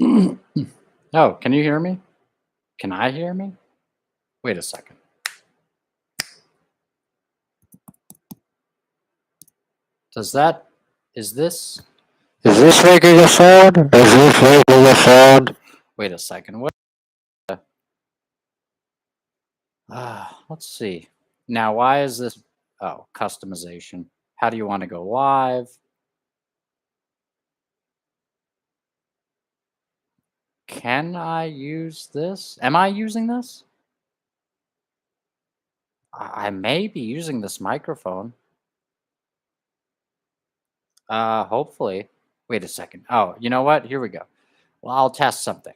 Oh, can you hear me? Can I hear me? Wait a second. Does that is this Is this making a sound? Is this making a sound? wait a second. What let's see. Now why is this oh, customization. How do you want to go live? Can I use this? Am I using this? I may be using this microphone. Hopefully. Wait a second. Oh, you know what? Here we go. Well, I'll test something.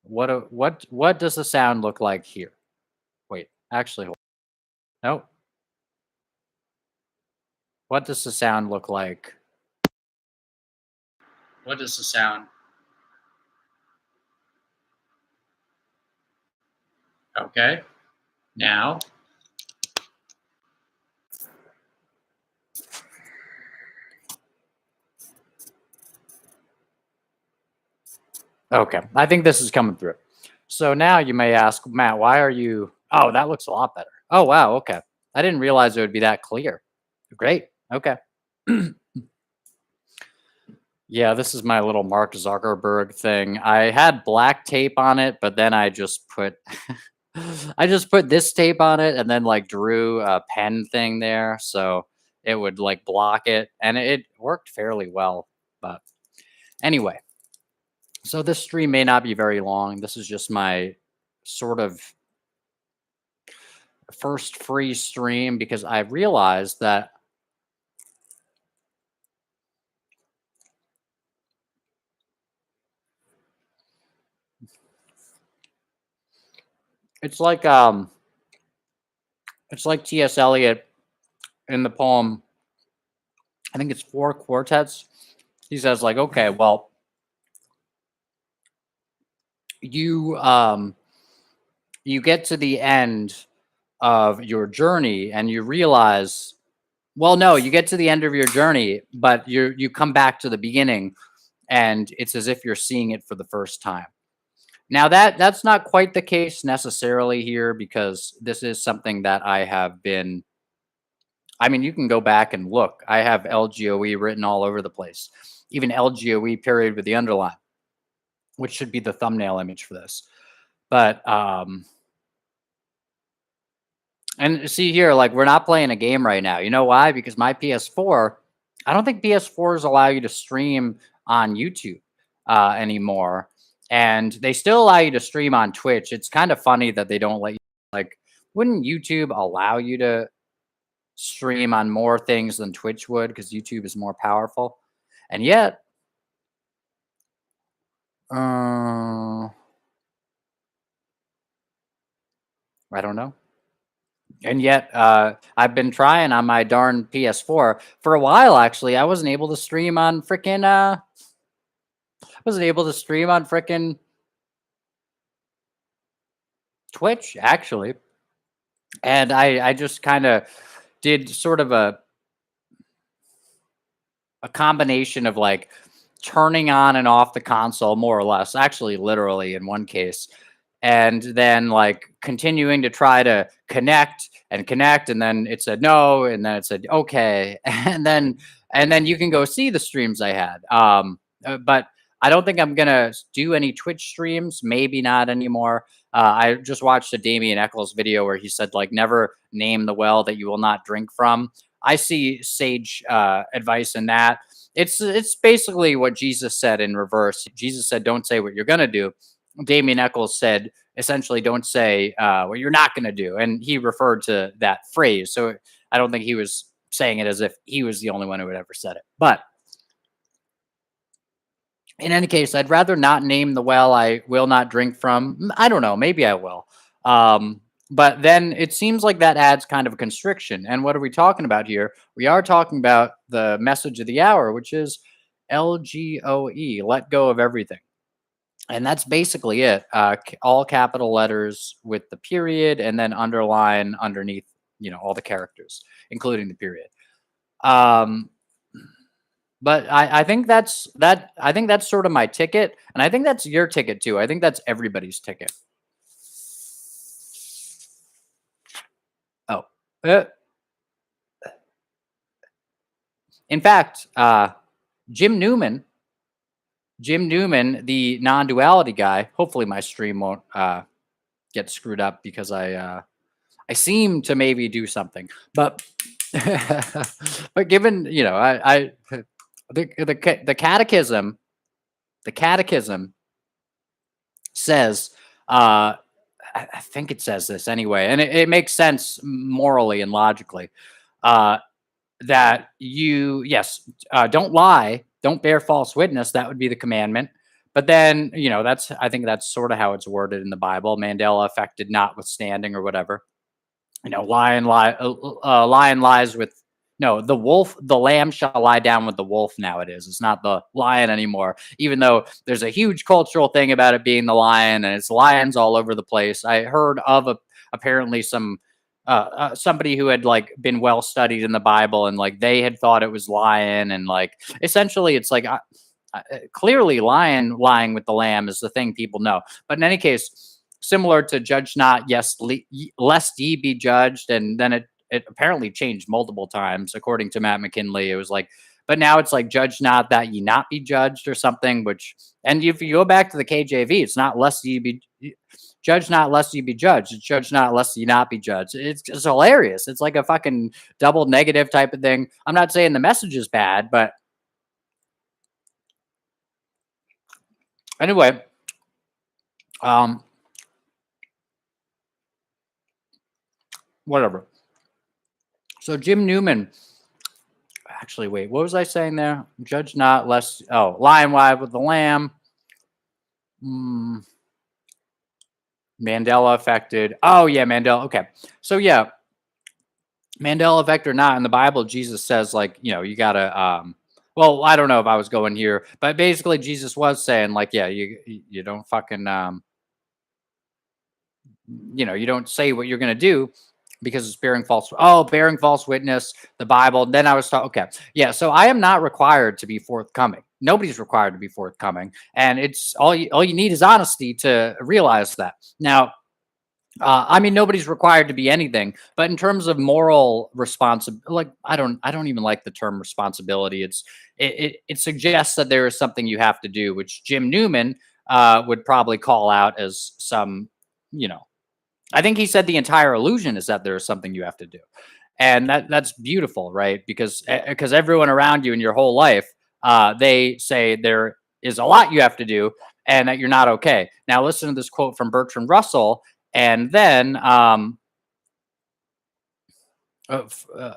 What does the sound look like here? Wait, actually, nope. What does the sound look like? What does the sound? Okay. Now, okay. I think this is coming through. So now you may ask, Matt, why are you? Oh, that looks a lot better. Oh, wow. Okay. I didn't realize it would be that clear. Great. Okay. Yeah, this is my little Mark Zuckerberg thing. I had black tape on it, but then I just put I just put this tape on it and then like drew a pen thing there so it would like block it and it worked fairly well. But anyway, so this stream may not be very long. This is just my sort of first free stream because I realized that it's like um it's like T.S. Eliot in the poem, I think it's Four Quartets. He says like, okay, well, you you get to the end of your journey and you realize, well, no, you get to the end of your journey, but you come back to the beginning and it's as if you're seeing it for the first time. Now that's not quite the case necessarily here because this is something that I have been, I mean, you can go back and look. I have LGOE written all over the place. Even LGOE period with the underline, which should be the thumbnail image for this. But and see here, like we're not playing a game right now. You know why? Because my PS4, I don't think PS4s allow you to stream on YouTube anymore, and they still allow you to stream on Twitch. It's kind of funny that they don't let you. Like, wouldn't YouTube allow you to stream on more things than Twitch would? Because YouTube is more powerful, and yet, I don't know. And yet, I've been trying on my darn PS4 for a while. Actually, I wasn't able to stream on frickin' wasn't able to stream on frickin' Twitch actually, and I just kind of did sort of a combination of like turning on and off the console more or less, actually literally in one case, and then like continuing to try to connect and then it said no and then it said okay and then you can go see the streams I had but I don't think I'm gonna do any Twitch streams, maybe not anymore. I just watched a Damien Eccles video where he said like never name the well that you will not drink from. I see sage advice in that. It's basically what Jesus said in reverse. Jesus said don't say what you're gonna do. Damien Eccles said essentially don't say what you're not going to do. And he referred to that phrase. So I don't think he was saying it as if he was the only one who had ever said it. But in any case, I'd rather not name the well I will not drink from. I don't know. Maybe I will. But then it seems like that adds kind of a constriction. And what are we talking about here? We are talking about the message of the hour, which is LGOE, let go of everything. And that's basically it. All capital letters with the period and then underline underneath, all the characters, including the period. Um, But I think that's that. I think that's sort of my ticket, and I think that's your ticket too. I think that's everybody's ticket. Oh, uh, in fact, Jim Newman, Jim Newman, the non-duality guy. Hopefully, my stream won't get screwed up because I seem to maybe do something, but but given I the catechism says I think it says this anyway, and it makes sense morally and logically uh, that don't lie, don't bear false witness. That would be the commandment. But then that's I think that's sort of how it's worded in the Bible. Mandela effect notwithstanding or whatever. Lion lies with no, the wolf, the lamb shall lie down with the wolf nowadays. It's not the lion anymore, even though there's a huge cultural thing about it being the lion and it's lions all over the place. I heard of apparently somebody who had like been well studied in the Bible and like they had thought it was lion and like essentially it's like clearly lion lying with the lamb is the thing people know. But in any case, similar to judge not, yes, lest ye be judged, and then it apparently changed multiple times according to Matt McKinley. It was like, but now it's like judge not that ye not be judged or something. Which, and if you go back to the KJV, it's not lest ye be judge not lest ye be judged. It's judge not lest ye not be judged. It's hilarious. It's like a fucking double negative type of thing. I'm not saying the message is bad, but anyway, um, whatever. So Jim Newman, actually, wait, what was I saying there? Judge not lest, oh, lion wide with the lamb. Mm, Mandela affected. Oh yeah, Mandela. Okay, so yeah, Mandela effect or not, in the Bible, Jesus says like you gotta. Well, I don't know if I was going here, but basically Jesus was saying like, yeah, you don't fucking you don't say what you're going to do because it's bearing false witness, the Bible. Then I was talking, okay, yeah, so I am not required to be forthcoming. Nobody's required to be forthcoming, and it's all you need is honesty to realize that. Now, I mean, nobody's required to be anything, but in terms of moral responsibility, like I don't even like the term responsibility. It suggests that there is something you have to do, which Jim Newman would probably call out as some, you know, I think he said the entire illusion is that there is something you have to do, and that's beautiful, right? Because everyone around you in your whole life, they say there is a lot you have to do, and that you're not okay. Now, listen to this quote from Bertrand Russell, and then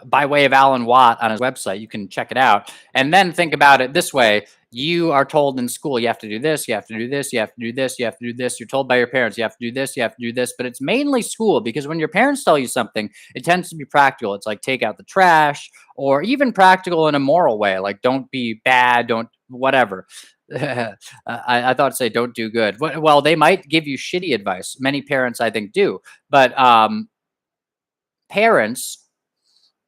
by way of Alan Watt on his website. You can check it out. And then think about it this way. You are told in school, you have to do this, you have to do this, you have to do this, you have to do this. You're told by your parents, you have to do this, you have to do this. But it's mainly school because when your parents tell you something, it tends to be practical. It's like take out the trash or even practical in a moral way. Like don't be bad, don't whatever. I thought to say don't do good. Well, they might give you shitty advice. Many parents, I think, do. But parents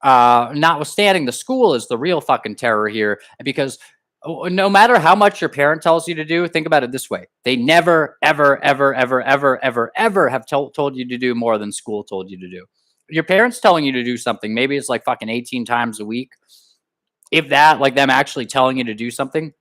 notwithstanding, the school is the real fucking terror here because no matter how much your parent tells you to do, think about it this way: they never, ever, ever, ever, ever, ever, ever have told you to do more than school told you to do. Your parents telling you to do something, maybe it's like fucking 18 times a week, if that, like them actually telling you to do something.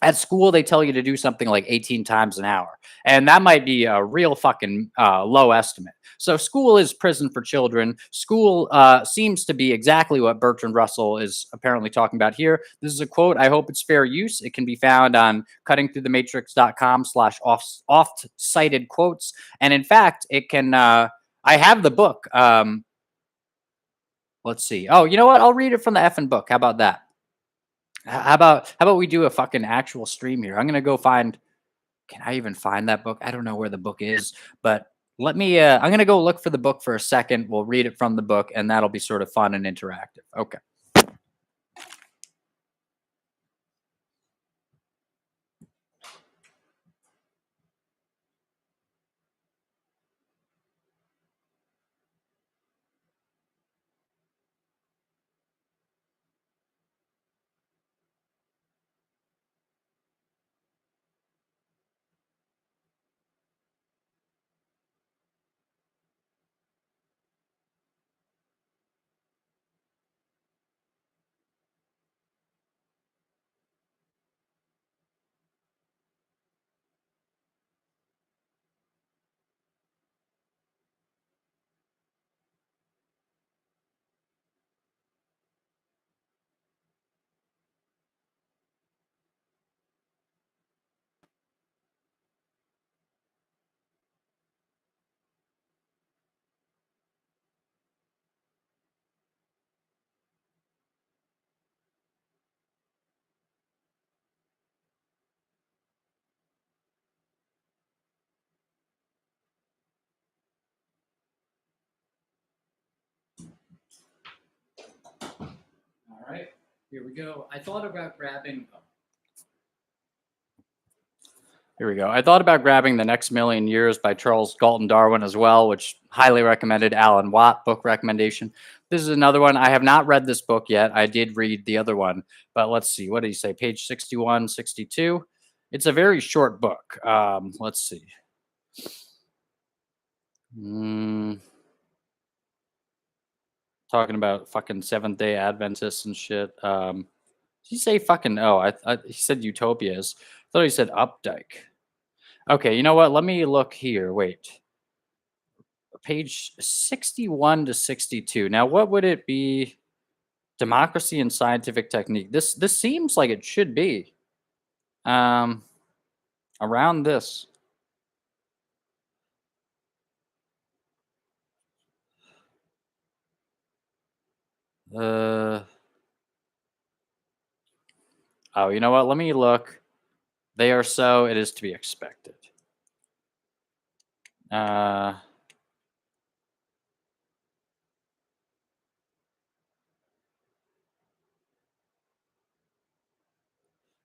At school, they tell you to do something like 18 times an hour. And that might be a real fucking low estimate. So, school is prison for children. School seems to be exactly what Bertrand Russell is apparently talking about here. This is a quote. I hope it's fair use. It can be found on cuttingthroughthematrix.com/oft cited quotes. And in fact, it can, I have the book. Let's see. Oh, you know what? I'll read it from the effing book. How about that? How about we do a fucking actual stream here? I'm gonna go find. Can I even find that book? I don't know where the book is, but let me. I'm gonna go look for the book for a second. We'll read it from the book, and that'll be sort of fun and interactive. Okay. All right, here we go. I thought about grabbing. Here we go. I thought about grabbing The Next Million Years by Charles Galton Darwin as well, which highly recommended. Alan Watt book recommendation. This is another one. I have not read this book yet. I did read the other one, but let's see. What did he say? Page 61, 62. It's a very short book. Let's see. Talking about fucking Seventh Day Adventists and shit. Did he say fucking? Oh, he said Utopias. I thought he said Updike. Okay, you know what? Let me look here. Wait. Page 61 to 62. Now, what would it be? Democracy and Scientific Technique. This seems like it should be around this. Oh, you know what? Let me look. They are so, it is to be expected.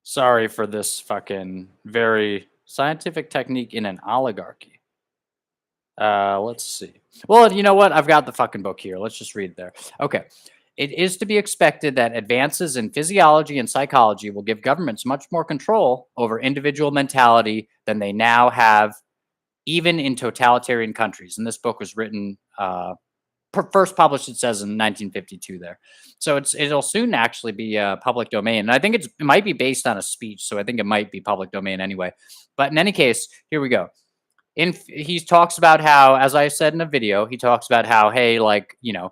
Sorry for this fucking very scientific technique in an oligarchy. Let's see. Well, you know what? I've got the fucking book here. Let's just read it there. Okay. It is to be expected that advances in physiology and psychology will give governments much more control over individual mentality than they now have, even in totalitarian countries. And this book was written, first published, it says, in 1952 there. So it'll soon actually be public domain. And I think it might be based on a speech. So I think it might be public domain anyway. But in any case, here we go. He talks about how, as I said in a video, he talks about how, hey, like, you know,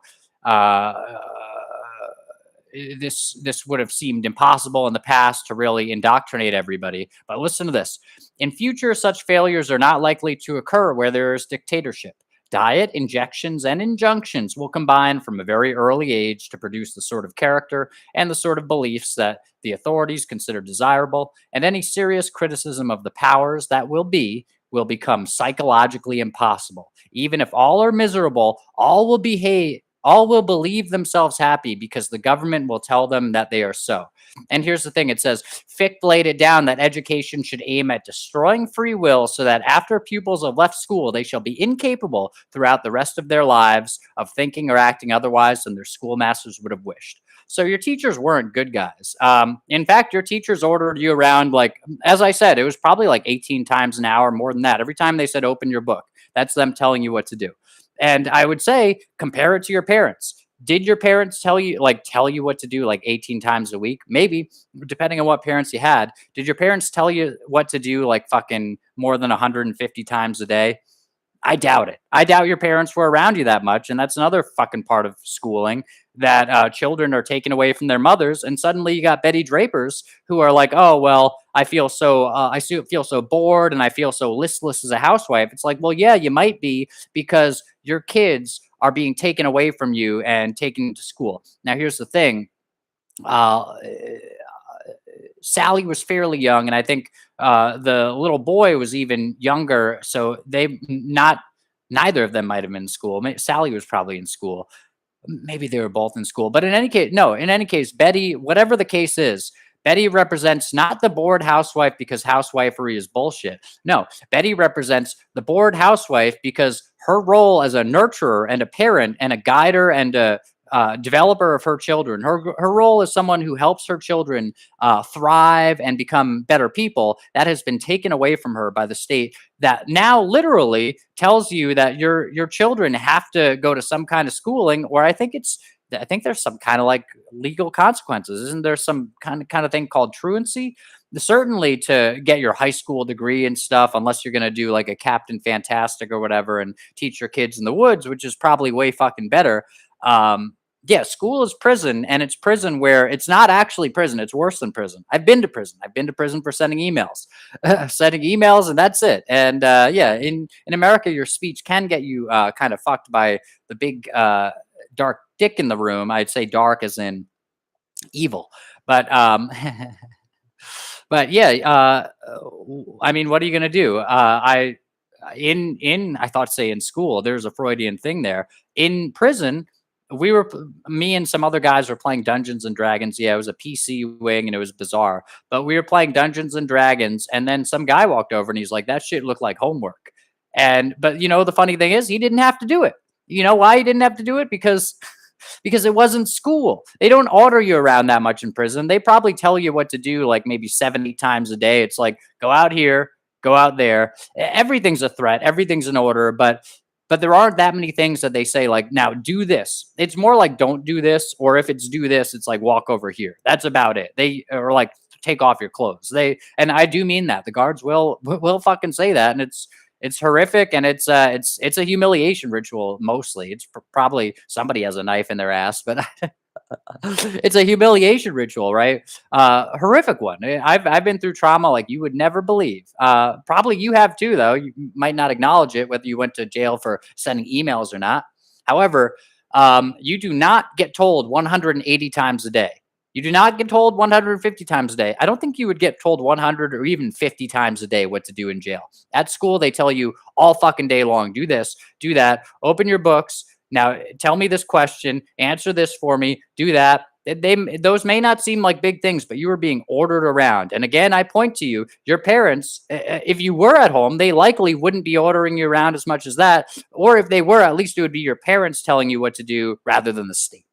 this would have seemed impossible in the past to really indoctrinate everybody. But listen to this. In future, such failures are not likely to occur where there is dictatorship. Diet, injections, and injunctions will combine from a very early age to produce the sort of character and the sort of beliefs that the authorities consider desirable, and any serious criticism of the powers that will become psychologically impossible. Even if all are miserable, all will believe themselves happy because the government will tell them that they are so. And here's the thing. It says, Fichte laid it down that education should aim at destroying free will so that after pupils have left school, they shall be incapable throughout the rest of their lives of thinking or acting otherwise than their schoolmasters would have wished. So your teachers weren't good guys. In fact, your teachers ordered you around, like, as I said, it was probably like 18 times an hour, more than that. Every time they said, open your book, that's them telling you what to do. And I would say, compare it to your parents. Did your parents tell you what to do like 18 times a week? Maybe, depending on what parents you had. Did your parents tell you what to do like fucking more than 150 times a day? I doubt it. I doubt your parents were around you that much. And that's another fucking part of schooling, that children are taken away from their mothers. And suddenly you got Betty Drapers who are like, oh, well, I feel so bored and I feel so listless as a housewife. It's like, well, yeah, you might be, because your kids are being taken away from you and taken to school. Now, here's the thing. Sally was fairly young, and I think the little boy was even younger. So neither of them might have been in school. Sally was probably in school. Maybe they were both in school. But in any case, Betty, whatever the case is, Betty represents not the bored housewife because housewifery is bullshit. No, Betty represents the bored housewife because her role as a nurturer and a parent and a guider and a developer of her children, her role as someone who helps her children thrive and become better people, that has been taken away from her by the state, that now literally tells you that your children have to go to some kind of schooling, or I think there's some kind of like legal consequences. Isn't there some kind of thing called truancy? Certainly to get your high school degree and stuff, unless you're going to do like a Captain Fantastic or whatever and teach your kids in the woods, which is probably way fucking better. Yeah, school is prison, and it's prison where it's not actually prison. It's worse than prison. I've been to prison. I've been to prison for sending emails, and that's it. And yeah, in America, your speech can get you kind of fucked by the big dark dick in the room. I'd say dark as in evil, but but yeah, I mean, what are you gonna do? I thought, say, in school, there's a Freudian thing there. In prison, me and some other guys were playing Dungeons and Dragons. Yeah, it was a PC wing and it was bizarre, but we were playing Dungeons and Dragons, and then some guy walked over and he's like, that shit looked like homework. But the funny thing is, he didn't have to do it. You know why he didn't have to do it? Because it wasn't school. They don't order you around that much in prison. They probably tell you what to do like maybe 70 times a day. It's like, go out here, go out there. Everything's a threat. Everything's an order, but there aren't that many things that they say like, now do this. It's more like don't do this, or if it's do this, it's like walk over here. That's about it. They are like take off your clothes. And I do mean that. The guards will fucking say that, and it's horrific, and it's a humiliation ritual mostly. It's probably somebody has a knife in their ass, but it's a humiliation ritual, right? Horrific one. I've been through trauma like you would never believe. Probably you have too, though. You might not acknowledge it, whether you went to jail for sending emails or not. However, you do not get told 180 times a day. You do not get told 150 times a day. I don't think you would get told 100 or even 50 times a day what to do in jail. At school, they tell you all fucking day long, do this, do that, open your books. Now, tell me this question, answer this for me, do that. Those may not seem like big things, but you are being ordered around. And again, I point to you, your parents, if you were at home, they likely wouldn't be ordering you around as much as that. Or if they were, at least it would be your parents telling you what to do rather than the state.